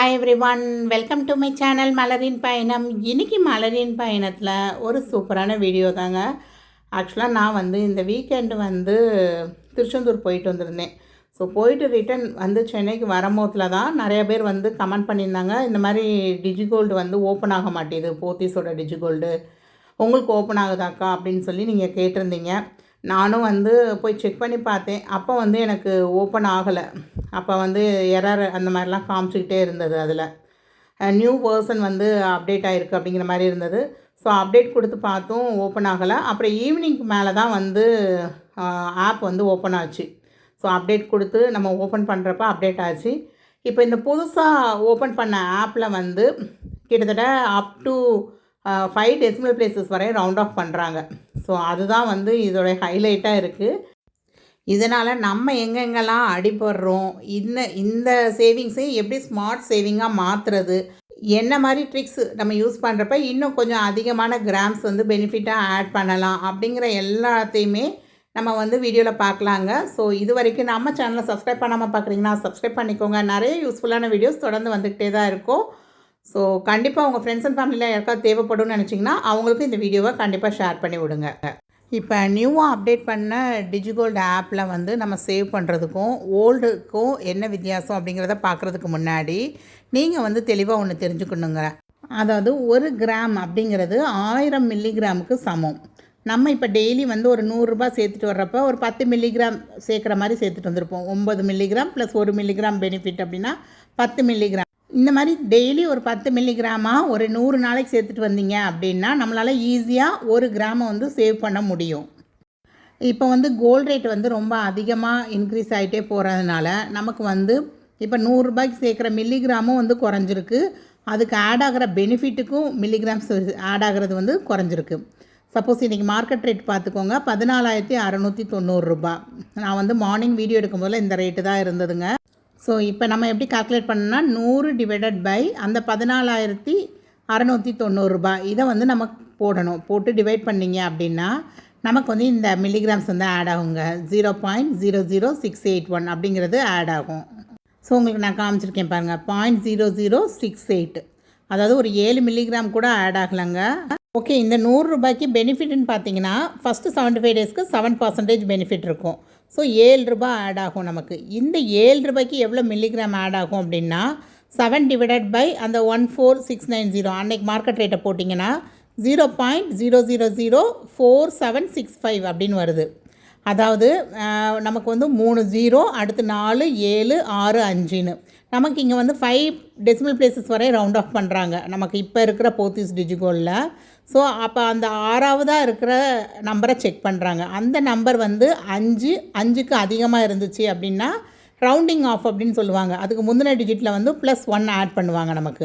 Hi everyone, welcome to my channel மலரின் பயணம். இன்றைக்கி மலரின் பயணத்தில் ஒரு சூப்பரான வீடியோ தாங்க. ஆக்சுவலாக நான் இந்த வீக்கெண்டு திருச்செந்தூர் போயிட்டு வந்திருந்தேன். ஸோ போயிட்டு ரிட்டன் சென்னைக்கு வரும்போதில் தான் நிறைய பேர் கமெண்ட் பண்ணியிருந்தாங்க, இந்த மாதிரி டிஜிகோல்டு ஓப்பன் ஆக மாட்டேது, போத்தீஸோட டிஜிகோல்டு உங்களுக்கு ஓப்பன் ஆகுதாக்கா அப்படின்னு சொல்லி நீங்கள் கேட்டிருந்தீங்க. நானும் போய் செக் பண்ணி பார்த்தேன். அப்போ எனக்கு ஓப்பன் ஆகலை. அப்போ எரர் அந்த மாதிரிலாம் காமிச்சிக்கிட்டே இருந்தது. அதில் நியூ வேர்ஷன் அப்டேட் ஆகிருக்கு அப்படிங்கிற மாதிரி இருந்தது. ஸோ அப்டேட் கொடுத்து பார்த்தும் ஓப்பன் ஆகலை. அப்புறம் ஈவினிங்க்கு மேலே தான் ஆப் ஓப்பன் ஆச்சு. ஸோ அப்டேட் கொடுத்து நம்ம ஓப்பன் பண்ணுறப்ப அப்டேட் ஆச்சு. இப்போ இந்த புதுசாக ஓப்பன் பண்ண ஆப்பில் கிட்டத்தட்ட அப் டு 5 டெசிமல் பிளேசஸ் வரையும் ரவுண்ட் ஆஃப் பண்ணுறாங்க. ஸோ அதுதான் இதோடைய ஹைலைட்டாக இருக்குது. இதனால் நம்ம எங்கெங்கெல்லாம் அடிபடுறோம், இந்த சேவிங்ஸை எப்படி ஸ்மார்ட் சேவிங்காக மாற்றுறது, என்ன மாதிரி ட்ரிக்ஸ் நம்ம யூஸ் பண்ணுறப்ப இன்னும் கொஞ்சம் அதிகமான கிராம்ஸ் பெனிஃபிட்டாக ஆட் பண்ணலாம் அப்படிங்கிற எல்லாத்தையுமே நம்ம வீடியோவில் பார்க்கலாங்க. ஸோ இது வரைக்கும் நம்ம சேனலை சப்ஸ்கிரைப் பண்ணாமல் பார்க்குறீங்கன்னா சப்ஸ்கிரைப் பண்ணிக்கோங்க. நிறைய யூஸ்ஃபுல்லான வீடியோஸ் தொடர்ந்து வந்துக்கிட்டே தான் இருக்கும். ஸோ கண்டிப்பாக உங்கள் ஃப்ரெண்ட்ஸ் அண்ட் ஃபேமிலியில் யாருக்காவது தேவைப்படும்னு நினச்சிங்கன்னா அவங்களுக்கு இந்த வீடியோவை கண்டிப்பாக ஷேர் பண்ணி விடுங்க. இப்போ நியூவாக அப்டேட் பண்ண டிஜிகோல்டு ஆப்பில் நம்ம சேவ் பண்ணுறதுக்கும் ஓல்டுக்கும் என்ன வித்தியாசம் அப்படிங்கிறத பார்க்குறதுக்கு முன்னாடி நீங்கள் தெளிவாக ஒன்று தெரிஞ்சுக்கணுங்க. அதாவது 1 கிராம் அப்படிங்கிறது 1000 மில்லிகிராமுக்கு சமம். நம்ம இப்போ டெய்லி ஒரு 100 ரூபாய் சேர்த்துட்டு வர்றப்போ ஒரு 10 மில்லிகிராம் சேர்க்குற மாதிரி சேர்த்துட்டு வந்திருப்போம். 9 மில்லிகிராம் ப்ளஸ் 1 மில்லிகிராம் பெனிஃபிட் அப்படின்னா 10 மில்லிகிராம். இந்த மாதிரி டெய்லி ஒரு 10 மில்லிகிராமாக ஒரு 100 நாளைக்கு சேர்த்துட்டு வந்தீங்க அப்படின்னா நம்மளால் ஈஸியாக 1 கிராமை சேவ் பண்ண முடியும். இப்போ கோல்டு ரேட் ரொம்ப அதிகமாக இன்க்ரீஸ் ஆகிட்டே போகிறதுனால நமக்கு இப்போ 100 ரூபாய்க்கு சேர்க்குற மில்லிகிராமும் குறைஞ்சிருக்கு. அதுக்கு ஆட் ஆகிற பெனிஃபிட்டுக்கும் மில்லிகிராம்ஸ் ஆட் ஆகிறது குறைஞ்சிருக்கு. சப்போஸ் இன்றைக்கி மார்க்கெட் ரேட் பார்த்துக்கோங்க, 14,690 ரூபாய். நான் மார்னிங் வீடியோ எடுக்கும்போதில் இந்த ரேட்டு தான் இருந்ததுங்க. ஸோ இப்போ நம்ம எப்படி கால்குலேட் பண்ணோன்னா 100 டிவைடட் பை அந்த 14,690 ரூபாய் இதை நம்ம போடணும். போட்டு டிவைட் பண்ணிங்க அப்படின்னா நமக்கு இந்த மில்லிகிராம்ஸ் ஆட் ஆகுங்க. 0.00681 அப்படிங்கிறது ஆட் ஆகும். ஸோ உங்களுக்கு நான் காமிச்சிருக்கேன் பாருங்கள், 0.0068, அதாவது ஒரு 7 மில்லிகிராம் கூட ஆட் ஆகலைங்க. ஓகே, இந்த 100 ரூபாய்க்கு பெனிஃபிட்னு பார்த்தீங்கன்னா ஃபஸ்ட்டு 75 டேஸ்க்கு 7% பெனிஃபிட் இருக்கும். ஸோ 7 ரூபாய் ஆட் ஆகும் நமக்கு. இந்த 7 ரூபாய்க்கு எவ்வளோ மில்லிகிராம் ஆட் ஆகும் அப்படின்னா 7 டிவைடட் பை அந்த 14690 அன்னைக்கு மார்க்கெட் ரேட்டை போட்டிங்கன்னா 0.0004765 அப்படின்னு வருது. அதாவது நமக்கு 3 0 அடுத்து 4 7 6 5ன்னு நமக்கு இங்கே 5 டெசிமல் பிளேசஸ் வரை ரவுண்ட் ஆஃப் பண்ணுறாங்க நமக்கு இப்போ இருக்கிற போத்தீஸ் டிஜிகோலில். ஸோ அப்போ அந்த 6ஆவதாக இருக்கிற நம்பரை செக் பண்ணுறாங்க. அந்த நம்பர் 5க்கு அதிகமாக இருந்துச்சு அப்படின்னா ரவுண்டிங் ஆஃப் அப்படின்னு சொல்லுவாங்க. அதுக்கு முந்தின டிஜிட்டில் +1 ஆட் பண்ணுவாங்க. நமக்கு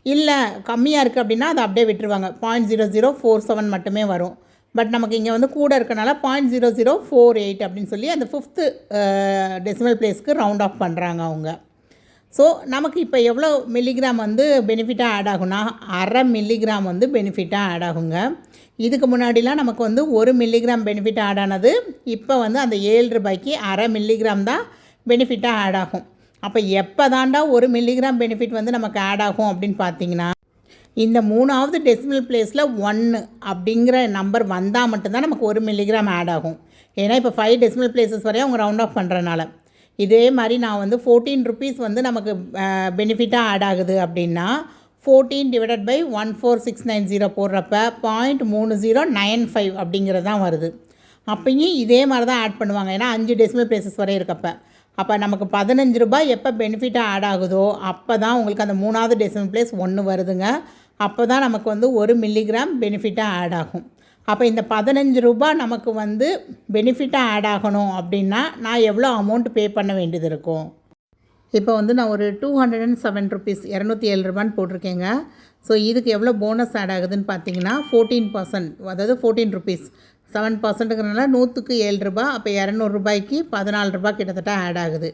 இல்லை கம்மியாக இருக்குது அப்படின்னா அதை அப்படியே விட்டுருவாங்க. 0.0047 மட்டுமே வரும். பட் நமக்கு இங்கே கூட இருக்கனால 0.0048 அப்படின்னு சொல்லி அந்த 5th டெசிமல் பிளேஸ்க்கு ரவுண்ட் ஆஃப் பண்ணுறாங்க அவங்க. ஸோ நமக்கு இப்போ எவ்வளோ மில்லிகிராம் பெனிஃபிட்டாக ஆட் ஆகும்னா 1/2 மில்லிகிராம் பெனிஃபிட்டாக ஆட் ஆகுங்க. இதுக்கு முன்னாடிலாம் நமக்கு 1 மில்லிகிராம் பெனிஃபிட் ஆட் ஆனது. இப்போ அந்த 7 ரூபாய்க்கு 1/2 மில்லிகிராம் தான் பெனிஃபிட்டாக ஆட் ஆகும். அப்போ எப்போ தாண்டா 1 மில்லிகிராம் பெனிஃபிட் நமக்கு ஆட் ஆகும் அப்படின்னு பார்த்தீங்கன்னா இந்த 3ஆவது டெசிமல் பிளேஸில் 1 அப்படிங்கிற நம்பர் வந்தால் மட்டும்தான் நமக்கு 1 மில்லிகிராம் ஆட் ஆகும். ஏன்னா இப்போ 5 டெசிமல் பிளேசஸ் வரையும் அவங்க ரவுண்ட் ஆஃப் பண்ணுறனால. இதே மாதிரி நான் 14 ருபீஸ் நமக்கு பெனிஃபிட்டாக ஆட் ஆகுது அப்படின்னா 14 டிவைடட் பை 14690 போடுறப்ப 0.3095 அப்படிங்கிறது தான் வருது. அப்பையும் இதே மாதிரி தான் ஆட் பண்ணுவாங்க. ஏன்னா 5 டெசிமல் பிளேசஸ் வரை இருக்கப்போ அப்போ நமக்கு 15 ரூபாய் எப்போ பெனிஃபிட்டாக ஆட் ஆகுதோ அப்போ தான் உங்களுக்கு அந்த 3ஆவது டெசிமல் பிளேஸ் 1 வருதுங்க. அப்போ தான் நமக்கு 1 மில்லிகிராம் பெனிஃபிட்டாக ஆட் ஆகும். அப்போ இந்த 15 ரூபாய் நமக்கு பெனிஃபிட்டாக ஆட் ஆகணும் அப்படின்னா நான் எவ்வளோ அமௌண்ட் பே பண்ண வேண்டியது இருக்கும். இப்போ நான் ஒரு 207 ருபீஸ் 207 ரூபான்னு போட்டிருக்கேங்க. ஸோ இதுக்கு எவ்வளோ போனஸ் ஆட் ஆகுதுன்னு பார்த்தீங்கன்னா 14%, அதாவது 14 ருபீஸ் 7%ங்கிறனால 100க்கு 7 ரூபாய். அப்போ 200 ரூபாய்க்கு 14 ரூபாய் கிட்டத்தட்ட ஆட் ஆகுது.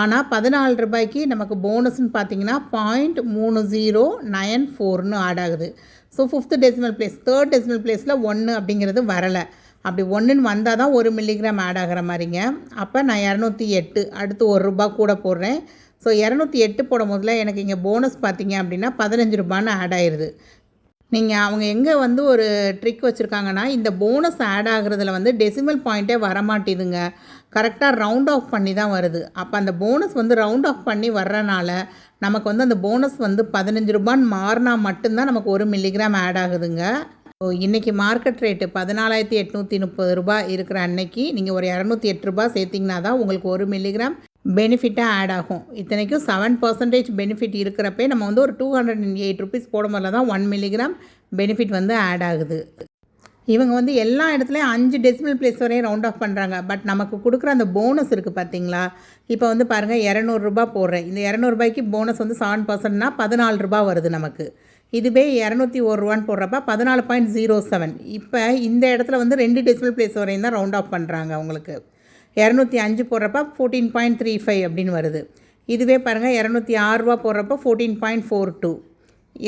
ஆனால் 14 ரூபாய்க்கு நமக்கு போனஸ்ன்னு பார்த்தீங்கன்னா 0.3094ன்னு ஆட் ஆகுது. So 5th decimal place 3rd decimal பிளேஸில் 1 அப்படிங்கிறது வரலை. அப்படி 1ன்னு வந்தால் தான் 1 மில்லிகிராம் ஆட் ஆகிற மாதிரிங்க. அப்போ நான் 208 அடுத்து 1 ரூபா கூட போடுறேன். ஸோ 208 போடும் போதில் எனக்கு இங்கே போனஸ் பார்த்தீங்க அப்படின்னா 15 ரூபான்னு ஆட் ஆயிடுது. நீங்கள் அவங்க எங்கே வந்து ஒரு ட்ரிக் வச்சுருக்காங்கன்னா, இந்த போனஸ் ஆட் ஆகுறதுல வந்து டெசிமல் பாயிண்ட்டே வரமாட்டேதுங்க. கரெக்டாக ரவுண்ட் ஆஃப் பண்ணி தான் வருது. அப்போ அந்த போனஸ் வந்து ரவுண்ட் ஆஃப் பண்ணி வர்றனால நமக்கு வந்து அந்த போனஸ் வந்து 15 ரூபான்னு மாறினா மட்டும்தான் நமக்கு 1 மில்லிகிராம் ஆட் ஆகுதுங்க. ஸோ இன்றைக்கி மார்க்கெட் ரேட்டு 14,830 ரூபாய் இருக்கிற அன்னைக்கு நீங்கள் ஒரு 208 ரூபாய் சேர்த்திங்கன்னா தான் உங்களுக்கு 1 மில்லிகிராம் பெனிஃபிட்டாக ஆட் ஆகும். இத்தனைக்கும் 7% பெனிஃபிட் இருக்கிறப்பே நம்ம வந்து ஒரு 208 ருபீஸ் போடும் போதில் தான் 1 மில்லிகிராம் பெனிஃபிட் வந்து ஆட் ஆகுது. இவங்க வந்து எல்லா இடத்துலையும் 5 டெசிமல் பிளேஸ் வரையும் ரவுண்ட் ஆஃப் பண்ணுறாங்க. பட் நமக்கு கொடுக்குற அந்த போனஸ் இருக்குது பார்த்தீங்களா, இப்போ வந்து பாருங்கள் 200 ரூபா போடுறேன். இந்த 200 ரூபாய்க்கு போனஸ் வந்து 7%னா 14 ரூபா வருது நமக்கு. இதுவே 201 ரூபான்னு போடுறப்ப 14.07. இப்போ இந்த இடத்துல வந்து 2 டெசிமல் பிளேஸ் வரையும் தான் ரவுண்ட் ஆஃப் பண்ணுறாங்க. உங்களுக்கு 205 போடுறப்ப 14.35 அப்படின்னு வருது. இதுவே பாருங்கள் 206 ரூபா போடுறப்ப 14.42.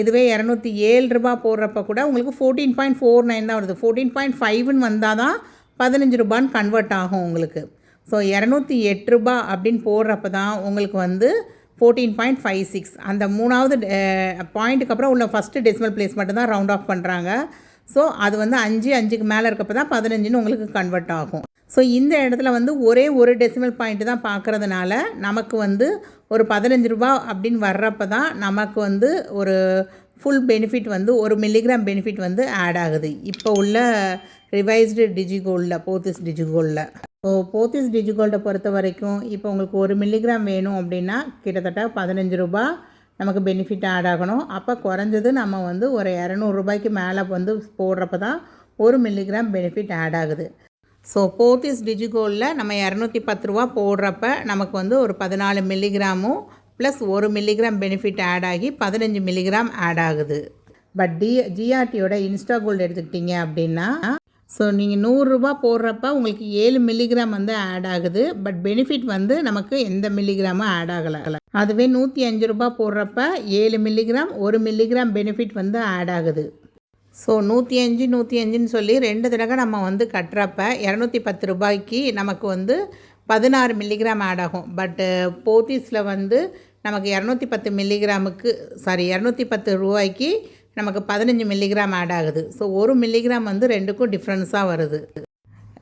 இதுவே 207 ரூபா போடுறப்ப கூட உங்களுக்கு 14.49 தான் வருது. 14.5ன்னு வந்தால் தான் 15 ரூபான்னு கன்வெர்ட் ஆகும் உங்களுக்கு. ஸோ 208 ரூபா அப்படின்னு போடுறப்ப தான் உங்களுக்கு வந்து 14.56. அந்த மூணாவது பாயிண்ட்டுக்கு அப்புறம் உள்ள ஃபஸ்ட்டு டெசிமல் பிளேஸ் மட்டும்தான் ரவுண்ட் ஆஃப் பண்ணுறாங்க. ஸோ அது வந்து 5க்கு மேலே இருக்கப்போ தான் 15ன்னு உங்களுக்கு கன்வெர்ட் ஆகும். ஸோ இந்த இடத்துல வந்து ஒரே ஒரு டெசிமல் பாயிண்ட்டு தான் பார்க்குறதுனால நமக்கு வந்து ஒரு 15 ரூபா அப்படின்னு வர்றப்போ தான் நமக்கு வந்து ஒரு ஃபுல் பெனிஃபிட் வந்து 1 மில்லிகிராம் பெனிஃபிட் வந்து ஆட் ஆகுது இப்போ உள்ள ரிவைஸ்டு டிஜிகோல்டில், போத்திஸ் டிஜிகோல்டில். ஸோ போத்திஸ் டிஜிகோல்டை பொறுத்த வரைக்கும் இப்போ உங்களுக்கு 1 மில்லிகிராம் வேணும் அப்படின்னா கிட்டத்தட்ட 15 ரூபா நமக்கு பெனிஃபிட் ஆட் ஆகணும். அப்போ குறைஞ்சது நம்ம வந்து ஒரு 200 ரூபாய்க்கு மேலே வந்து போடுறப்ப தான் 1 மில்லிகிராம் பெனிஃபிட் ஆட் ஆகுது. ஸோ போத்திஸ் டிஜிகோல்டில் நம்ம 210 ரூபா போடுறப்ப நமக்கு வந்து ஒரு 14 மில்லிகிராமும் ப்ளஸ் 1 மில்லிகிராம் பெனிஃபிட் ஆட் ஆகி 15 மில்லிகிராம் ஆட் ஆகுது. பட் ஜிஆர்டியோட இன்ஸ்டா கோல்டு எடுத்துக்கிட்டிங்க அப்படின்னா ஸோ நீங்கள் 100 ரூபா போடுறப்ப உங்களுக்கு 7 மில்லிகிராம் வந்து ஆட் ஆகுது. பட் பெனிஃபிட் வந்து நமக்கு எந்த மில்லிகிராமும் ஆட் ஆகலை. அதுவே 105 ரூபா போடுறப்ப 7 மில்லிகிராம் 1 மில்லிகிராம் பெனிஃபிட் வந்து ஆட் ஆகுது. ஸோ 105ன்னு சொல்லி 2 தடவை நம்ம வந்து கட்டுறப்ப 210 ரூபாய்க்கு நமக்கு வந்து 16 மில்லிகிராம் ஆட் ஆகும். பட்டு போத்தீஸில் வந்து நமக்கு 210 மில்லிகிராமுக்கு 210 ரூபாய்க்கு நமக்கு 15 மில்லிகிராம் ஆட் ஆகுது. ஸோ 1 மில்லிகிராம் வந்து ரெண்டுக்கும் டிஃப்ரென்ஸாக வருது.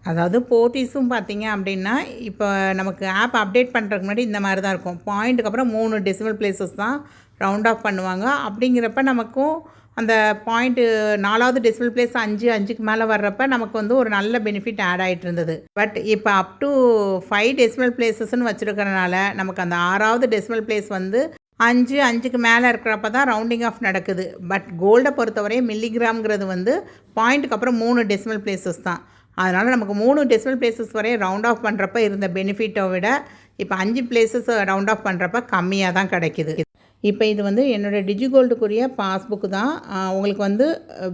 அதாவது போத்தீஸும் பார்த்தீங்க அப்படின்னா இப்போ நமக்கு ஆப் அப்டேட் பண்ணுறதுக்கு முன்னாடி இந்த மாதிரி தான் இருக்கும். பாயிண்ட்டுக்கு அப்புறம் 3 டெசிமல் பிளேசஸ் தான் ரவுண்ட் ஆஃப் பண்ணுவாங்க. அப்படிங்கிறப்ப நமக்கும் அந்த பாயிண்ட்டு 4வது டெசிமல் பிளேஸ் 5க்கு மேலே வர்றப்ப நமக்கு வந்து ஒரு நல்ல பெனிஃபிட் ஆட் ஆகிட்டு இருந்தது. பட் இப்போ அப் டு 5 டெசிமல் பிளேசஸ்ன்னு வச்சுருக்கறனால நமக்கு அந்த 6வது டெசிமல் பிளேஸ் வந்து 5க்கு மேலே இருக்கிறப்ப தான் ரவுண்டிங் ஆஃப் நடக்குது. பட் கோல்டை பொறுத்தவரை மில்லிகிராம்ங்கிறது வந்து பாயிண்ட்டுக்கு அப்புறம் 3 டெசிமல் பிளேசஸ் தான். அதனால் நமக்கு 3 டெசிமல் பிளேசஸ் வரையும் ரவுண்ட் ஆஃப் பண்ணுறப்ப இருந்த பெனிஃபிட்டை விட இப்போ 5 பிளேசஸ் ரவுண்ட் ஆஃப் பண்ணுறப்ப கம்மியாக தான் கிடைக்கிது. இப்போ இது வந்து என்னோடய டிஜிகோல்டுக்குரிய பாஸ்புக்கு தான். உங்களுக்கு வந்து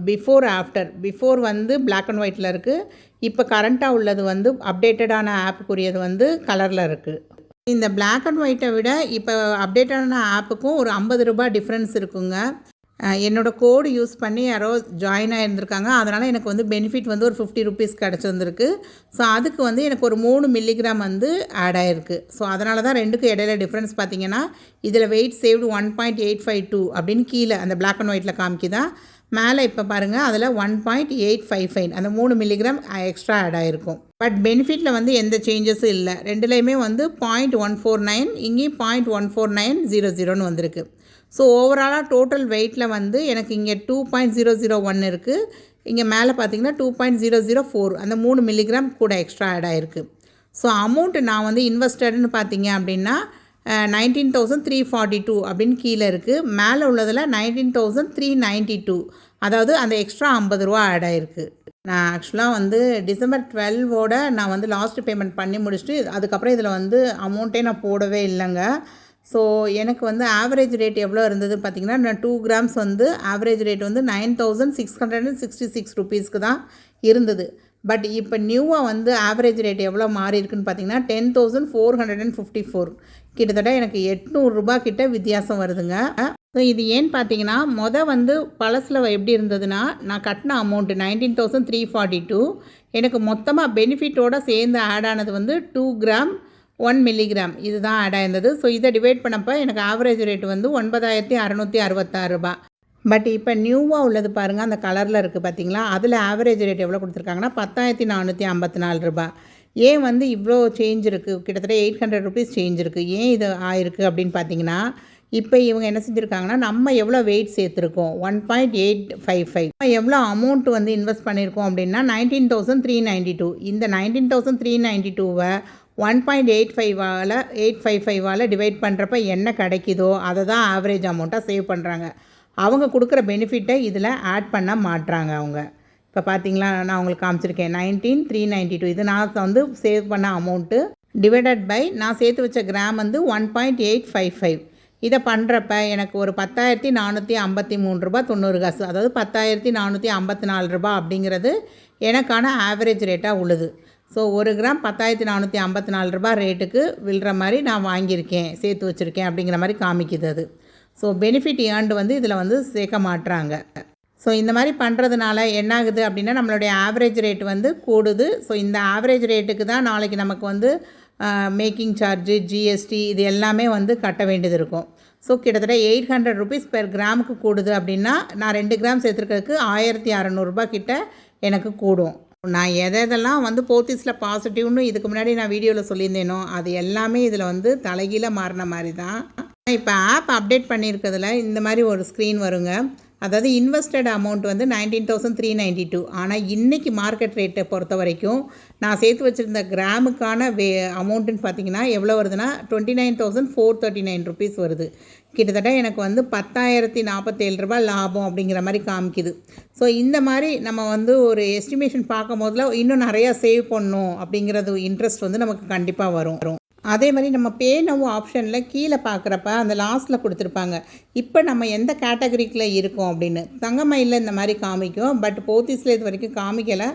பிஃபோர் வந்து பிளாக் அண்ட் ஒயிட்டில் இருக்குது. இப்போ கரண்ட்டாக உள்ளது வந்து அப்டேட்டடான ஆப்புக்குரியது வந்து கலரில் இருக்குது. இந்த பிளாக் அண்ட் ஒயிட்டை விட இப்போ அப்டேட்டடான ஆப்புக்கும் ஒரு 50 ரூபாய் டிஃப்ரென்ஸ் இருக்குங்க. என்னோடய கோடு யூஸ் பண்ணி யாரோ ஜாயின் ஆகியிருந்திருக்காங்க. அதனால் எனக்கு வந்து பெனிஃபிட் வந்து ஒரு 50 ருபீஸ் கிடச்சிருந்துருக்கு. ஸோ அதுக்கு வந்து எனக்கு ஒரு 3 மில்லிகிராம் வந்து ஆட் ஆகிருக்கு. ஸோ அதனால தான் ரெண்டுக்கும் இடையில டிஃப்ரென்ஸ் பார்த்தீங்கன்னா இதில் வெயிட் சேவ்டு 1.852 அப்படின்னு கீழே அந்த பிளாக் அண்ட் ஒயிட்டில் காமிக்குதான். மேலே இப்போ பாருங்கள் அதில் 1.855 அந்த 3 மில்லிகிராம் எக்ஸ்ட்ரா ஆட் ஆகிருக்கும். பட் பெனிஃபிட்டில் வந்து எந்த சேஞ்சஸும் இல்லை. ரெண்டுலேயுமே வந்து 0.149 இங்கேயும் 0.14900ன்னு வந்திருக்கு. ஸோ ஓவராலாக டோட்டல் வெயிட்டில் வந்து எனக்கு இங்கே 2.001 இருக்குது. இங்கே மேலே பார்த்தீங்கன்னா 2.004 அந்த 3 மில்லிகிராம் கூட எக்ஸ்ட்ரா ஆட் ஆகிருக்கு. ஸோ அமௌண்ட்டு நான் வந்து இன்வெஸ்டட்னு பார்த்தீங்க அப்படின்னா 19,342 அப்படின்னு கீழே இருக்குது. மேலே உள்ளதில் 19,392 அதாவது அந்த எக்ஸ்ட்ரா 50 ரூபா ஆட் ஆகிருக்கு. நான் ஆக்சுவலாக வந்து டிசம்பர் 12ஓட நான் வந்து லாஸ்ட் பேமெண்ட் பண்ணி முடிச்சுட்டு அதுக்கப்புறம் இதில் வந்து அமௌண்ட்டே நான் போடவே இல்லைங்க. ஸோ எனக்கு வந்து ஆவரேஜ் ரேட் எவ்வளோ இருந்தது பார்த்திங்கன்னா நான் 2 கிராம்ஸ் வந்து ஆவரேஜ் ரேட் வந்து 9,666 ருபீஸ்க்கு தான் இருந்தது. பட் இப்போ நியூவாக வந்து ஆவரேஜ் ரேட் எவ்வளோ மாறி இருக்குன்னு பார்த்தீங்கன்னா 10,454 கிட்டத்தட்ட எனக்கு 800 ரூபா கிட்ட வித்தியாசம் வருதுங்க. ஸோ இது ஏன்னு பார்த்தீங்கன்னா வந்து பழசில் எப்படி இருந்ததுன்னா நான் கட்டின அமௌண்ட்டு 19,342 எனக்கு மொத்தமாக பெனிஃபிட்டோடு சேர்ந்து ஆட் ஆனது வந்து 2 கிராம் 1 மில்லிகிராம் இதுதான் ஆட் ஆயிருந்தது. ஸோ இதை டிவைட் பண்ணப்போ எனக்கு ஆவரேஜ் ரேட் வந்து 9666 ரூபா. பட் இப்போ நியூவாக உள்ளது பாருங்கள், அந்த கலரில் இருக்குது பார்த்தீங்களா, அதில் ஆவரேஜ் ரேட் எவ்வளோ கொடுத்துருக்காங்கன்னா 10,454 ரூபா. ஏன் வந்து இவ்வளோ சேஞ்ச் இருக்குது, கிட்டத்தட்ட 800 ருபீஸ் சேஞ்ச் இருக்குது. ஏன் இது ஆயிருக்கு அப்படின்னு பார்த்தீங்கன்னா, இப்போ இவங்க என்ன செஞ்சுருக்காங்கன்னா, நம்ம எவ்வளோ வெயிட் சேர்த்துருக்கோம் 1.855, நம்ம எவ்வளோ அமௌண்ட் வந்து இன்வெஸ்ட் பண்ணியிருக்கோம் அப்படின்னா 19,392. இந்த 19,392வை 855 டிவைட் பண்ணுறப்ப என்ன கிடைக்குதோ அதை தான் ஆவரேஜ் அமௌண்ட்டாக சேவ் பண்ணுறாங்க. அவங்க கொடுக்குற பெனிஃபிட்டை இதில் ஆட் பண்ண மாட்டுறாங்க அவங்க. இப்போ பார்த்தீங்களா, நான் உங்களுக்கு காமிச்சிருக்கேன் 19,392. இது நான் வந்து சேவ் பண்ண அமௌண்ட்டு டிவைடட் பை நான் சேர்த்து வச்ச கிராம் வந்து 1.855. இதை பண்ணுறப்ப எனக்கு ஒரு 10,453 ரூபா 90 காசு, அதாவது 10,454 ரூபா அப்படிங்கிறது எனக்கான ஆவரேஜ் ரேட்டாக உள்ளது. ஸோ ஒரு கிராம் 10,454 ரூபா ரேட்டுக்கு விழுற மாதிரி நான் வாங்கியிருக்கேன், சேர்த்து வச்சுருக்கேன் அப்படிங்கிற மாதிரி காமிக்குது அது. ஸோ பெனிஃபிட் ஏர்ன்டு வந்து இதில் வந்து சேர்க்க மாட்டுறாங்க. ஸோ இந்த மாதிரி பண்ணுறதுனால என்ன ஆகுது அப்படின்னா, நம்மளுடைய ஆவரேஜ் ரேட் வந்து கூடுது. ஸோ இந்த ஆவரேஜ் ரேட்டுக்கு தான் நாளைக்கு நமக்கு வந்து மேக்கிங் சார்ஜு, ஜிஎஸ்டி இது எல்லாமே வந்து கட்ட வேண்டியது இருக்கும். ஸோ கிட்டத்தட்ட 800 ருபீஸ் பெர் கிராமுக்கு கூடுது அப்படின்னா, நான் 2 கிராம் சேர்த்துருக்கிறதுக்கு 1600 ரூபா கிட்ட எனக்கு கூடும். நான் எதெல்லாம் வந்து போத்தீஸில் பாசிட்டிவ்னு இதுக்கு முன்னாடி நான் வீடியோவில் சொல்லியிருந்தேனோ அது எல்லாமே இதில் வந்து தலைகீழ மாறின மாதிரி தான். இப்போ ஆப் அப்டேட் பண்ணியிருக்கிறதுல இந்த மாதிரி ஒரு ஸ்க்ரீன் வருங்க. அதாவது இன்வெஸ்டட் அமௌண்ட் வந்து 19,392. ஆனால் இன்றைக்கி மார்க்கெட் ரேட்டை பொறுத்த வரைக்கும் நான் சேர்த்து வச்சுருந்த கிராமுக்கான அமௌண்ட்டுன்னு பார்த்தீங்கன்னா எவ்வளோ வருதுன்னா 29,439 ருபீஸ் வருது. கிட்டத்தட்ட எனக்கு வந்து 10,047 ரூபா லாபம் அப்படிங்கிற மாதிரி காமிக்குது. ஸோ இந்த மாதிரி நம்ம வந்து ஒரு எஸ்டிமேஷன் பார்க்கும் போதில் இன்னும் நிறையா சேவ் பண்ணணும் அப்படிங்கிறது இன்ட்ரெஸ்ட் வந்து நமக்கு கண்டிப்பாக வரும். அதே மாதிரி நம்ம பே நவ் ஆப்ஷனில் கீழே பார்க்குறப்ப அந்த லாஸ்ட்டில் கொடுத்துருப்பாங்க, இப்போ நம்ம எந்த கேட்டகரிக்கில் இருக்கோம் அப்படின்னு. தங்கமயிலில் இந்த மாதிரி காமிக்கும், பட் போத்தீஸில் இது வரைக்கும் காமிக்கலை.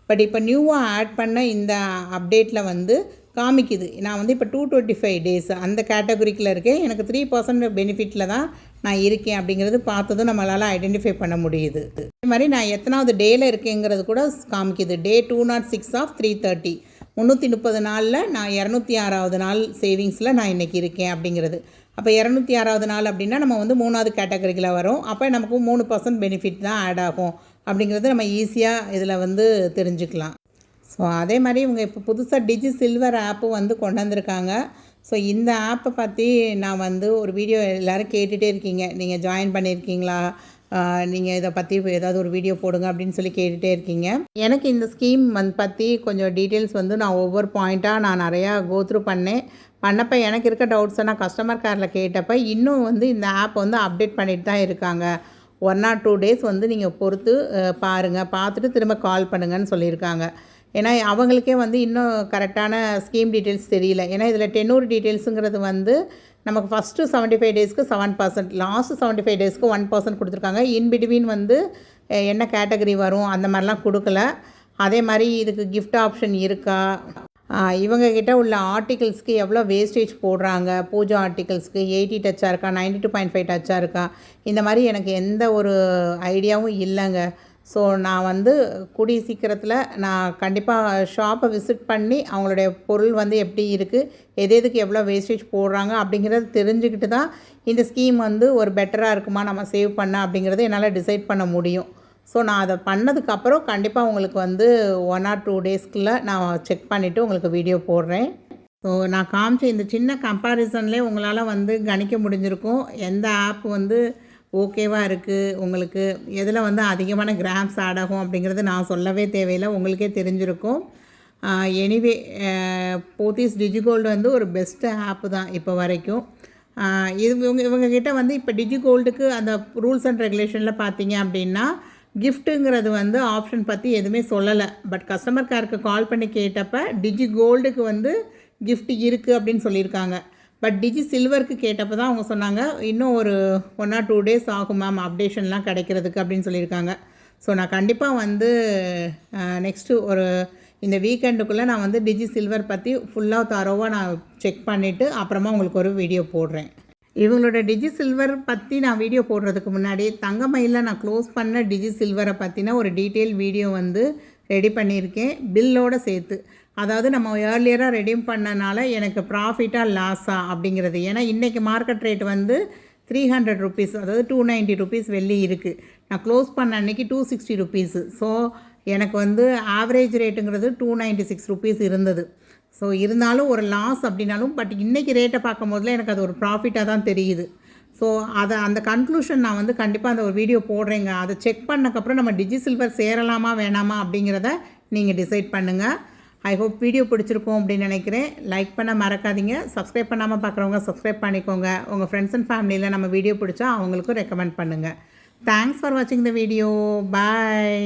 பட் இப்போ நியூவாக ஆட் பண்ண இந்த அப்டேட்டில் வந்து காமிக்குது. நான் வந்து இப்போ 225 டேஸ் அந்த கேட்டகரிக்கில் இருக்கேன், எனக்கு 3% பெனிஃபிட்டில் தான் நான் இருக்கேன் அப்படிங்கிறது பார்த்ததும் நம்மளால் ஐடென்டிஃபை பண்ண முடியுது. அதே மாதிரி நான் எத்தனாவது டேயில் இருக்கேங்கிறது கூட காமிக்குது. டே 206 ஆஃப் 330, 330 நாளில் நான் 206வது நாள் சேவிங்ஸில் நான் இன்றைக்கி இருக்கேன் அப்படிங்கிறது. அப்போ 206வது நாள் அப்படின்னா நம்ம வந்து 3வது கேட்டகரியில் வரும். அப்போ நமக்கு 3% பெனிஃபிட் தான் ஆட் ஆகும் அப்படிங்கிறது நம்ம ஈஸியாக இதில் வந்து தெரிஞ்சுக்கலாம். ஸோ அதே மாதிரி இவங்க இப்போ புதுசாக டிஜி சில்வர் ஆப்பு வந்து கொண்டு வந்திருக்காங்க. ஸோ இந்த ஆப்பை பற்றி நான் வந்து ஒரு வீடியோ எல்லோரும் கேட்டுகிட்டே இருக்கீங்க, நீங்கள் ஜாயின் பண்ணியிருக்கீங்களா, நீங்கள் இதை பற்றி ஏதாவது ஒரு வீடியோ போடுங்க அப்படின்னு சொல்லி கேட்டுகிட்டே இருக்கீங்க. எனக்கு இந்த ஸ்கீம் பற்றி கொஞ்சம் டீட்டெயில்ஸ் வந்து நான் ஒவ்வொரு பாயிண்ட்டாக நான் நிறையா கோத்ரூ பண்ணப்போ எனக்கு இருக்க டவுட்ஸை நான் கஸ்டமர் கேரில் கேட்டப்போ இன்னும் வந்து இந்த ஆப் வந்து அப்டேட் பண்ணிட்டு தான் இருக்காங்க. 1 or 2 டேஸ் வந்து நீங்கள் பொறுத்து பாருங்கள், பார்த்துட்டு திரும்ப கால் பண்ணுங்கன்னு சொல்லியிருக்காங்க. ஏன்னா அவங்களுக்கே வந்து இன்னும் கரெக்டான ஸ்கீம் டீட்டெயில்ஸ் தெரியல. ஏன்னா இதில் டென்னூர் டீட்டெயில்ஸுங்கிறது வந்து நமக்கு ஃபஸ்ட்டு 75 டேஸ்க்கு 7%, லாஸ்ட்டு 75 டேஸ்க்கு 1% கொடுத்துருக்காங்க. இன்பிட்வீன் வந்து என்ன கேட்டகரி வரும் அந்த மாதிரிலாம் கொடுக்கல. அதே மாதிரி இதுக்கு கிஃப்ட் ஆப்ஷன் இருக்கா, இவங்கக்கிட்ட உள்ள ஆர்டிகல்ஸ்க்கு எவ்வளோ வேஸ்டேஜ் போடுறாங்க, பூஜா ஆர்டிகல்ஸ்க்கு 80 டச்சாக இருக்கா, 92.5 டச்சாக இருக்கா, இந்த மாதிரி எனக்கு எந்த ஒரு ஐடியாவும் இல்லைங்க. ஸோ நான் வந்து கூடிய சீக்கிரத்தில் நான் கண்டிப்பாக ஷாப்பை விசிட் பண்ணி அவங்களுடைய பொருள் வந்து எப்படி இருக்குது, எதுக்கு எவ்வளோ வேஸ்டேஜ் போடுறாங்க அப்படிங்கிறத தெரிஞ்சுக்கிட்டு தான் இந்த ஸ்கீம் வந்து ஒரு பெட்டராக இருக்குமா நம்ம சேவ் பண்ண அப்படிங்கிறத என்னால் டிசைட் பண்ண முடியும். ஸோ நான் அதை பண்ணதுக்கப்புறம் கண்டிப்பாக உங்களுக்கு வந்து 1 or 2 டேஸ்க்குள்ளே நான் செக் பண்ணிவிட்டு உங்களுக்கு வீடியோ போடுறேன். ஸோ நான் காமிச்ச இந்த சின்ன கம்பேரிசன்லேயே உங்களால் வந்து கணிக்க முடிஞ்சிருக்கும் எந்த ஆப் வந்து ஓகேவாக இருக்குது, உங்களுக்கு எதில் வந்து அதிகமான கிராம்ஸ் ஆட் ஆகும் அப்படிங்கிறது நான் சொல்லவே தேவையில்லை, உங்களுக்கே தெரிஞ்சிருக்கும். எனிவே போத்தீஸ் டிஜிகோல்டு வந்து ஒரு பெஸ்ட்டு ஆப்பு தான் இப்போ வரைக்கும். இவங்கக்கிட்ட வந்து இப்போ டிஜிகோல்டுக்கு அந்த ரூல்ஸ் அண்ட் ரெகுலேஷனில் பார்த்தீங்க அப்படின்னா கிஃப்ட்டுங்கிறது வந்து ஆப்ஷன் பற்றி எதுவுமே சொல்லலை. பட் கஸ்டமர் கேருக்கு கால் பண்ணி கேட்டப்போ டிஜிகோல்டுக்கு வந்து கிஃப்ட் இருக்குது அப்படின்னு சொல்லியிருக்காங்க. பட் டிஜி சில்வருக்கு கேட்டப்போ தான் அவங்க சொன்னாங்க இன்னும் ஒரு 1 or 2 டேஸ் ஆகும் மேம் அப்டேஷன்லாம் கிடைக்கிறதுக்கு அப்படின்னு சொல்லியிருக்காங்க. ஸோ நான் கண்டிப்பாக வந்து நெக்ஸ்ட்டு ஒரு இந்த வீக்கெண்டுக்குள்ளே நான் வந்து டிஜி சில்வர் பற்றி ஃபுல்லாக தரோவாக நான் செக் பண்ணிவிட்டு அப்புறமா உங்களுக்கு ஒரு வீடியோ போடுறேன். இவங்களோட டிஜி சில்வர் பற்றி நான் வீடியோ போடுறதுக்கு முன்னாடி தங்கமயிலில் நான் க்ளோஸ் பண்ண டிஜி சில்வரை பற்றின ஒரு டீட்டெயில் வீடியோ வந்து ரெடி பண்ணியிருக்கேன் பில்லோடு சேர்த்து. அதாவது நம்ம ஏர்லியராக ரெடீம் பண்ணனால எனக்கு ப்ராஃபிட்டாக லாஸா அப்படிங்கிறது. ஏன்னா இன்றைக்கி மார்க்கெட் ரேட் வந்து 300 ருபீஸ், அதாவது 290 ருபீஸ் வெள்ளி இருக்குது. நான் க்ளோஸ் பண்ண அன்றைக்கி 260 ருபீஸு. ஸோ எனக்கு வந்து ஆவரேஜ் ரேட்டுங்கிறது 296 ருபீஸ் இருந்தது. ஸோ இருந்தாலும் ஒரு லாஸ் அப்படின்னாலும், பட் இன்றைக்கி ரேட்டை பார்க்கும் போதில் எனக்கு அது ஒரு ப்ராஃபிட்டாக தான் தெரியுது. ஸோ அந்த கன்க்ளூஷன் நான் வந்து கண்டிப்பாக அந்த ஒரு வீடியோ போடுறேங்க. அதை செக் பண்ணக்கப்புறம் நம்ம டிஜி சில்வர் சேரலாமா வேணாமா அப்படிங்கிறத நீங்கள் டிசைட் பண்ணுங்கள். ஐ ஹோப் வீடியோ பிடிச்சிருக்கும் அப்படின்னு நினைக்கிறேன். லைக் பண்ண மறக்காதீங்க. சப்ஸ்கிரைப் பண்ணாமல் பார்க்குறவங்க சப்ஸ்கிரைப் பண்ணிக்கோங்க. உங்கள் ஃப்ரெண்ட்ஸ் அண்ட் ஃபேமிலியில் நம்ம வீடியோ பிடிச்சா அவங்களுக்கும் ரெக்கமெண்ட் பண்ணுங்கள். தேங்க்ஸ் ஃபார் வாட்சிங் த வீடியோ. பாய்.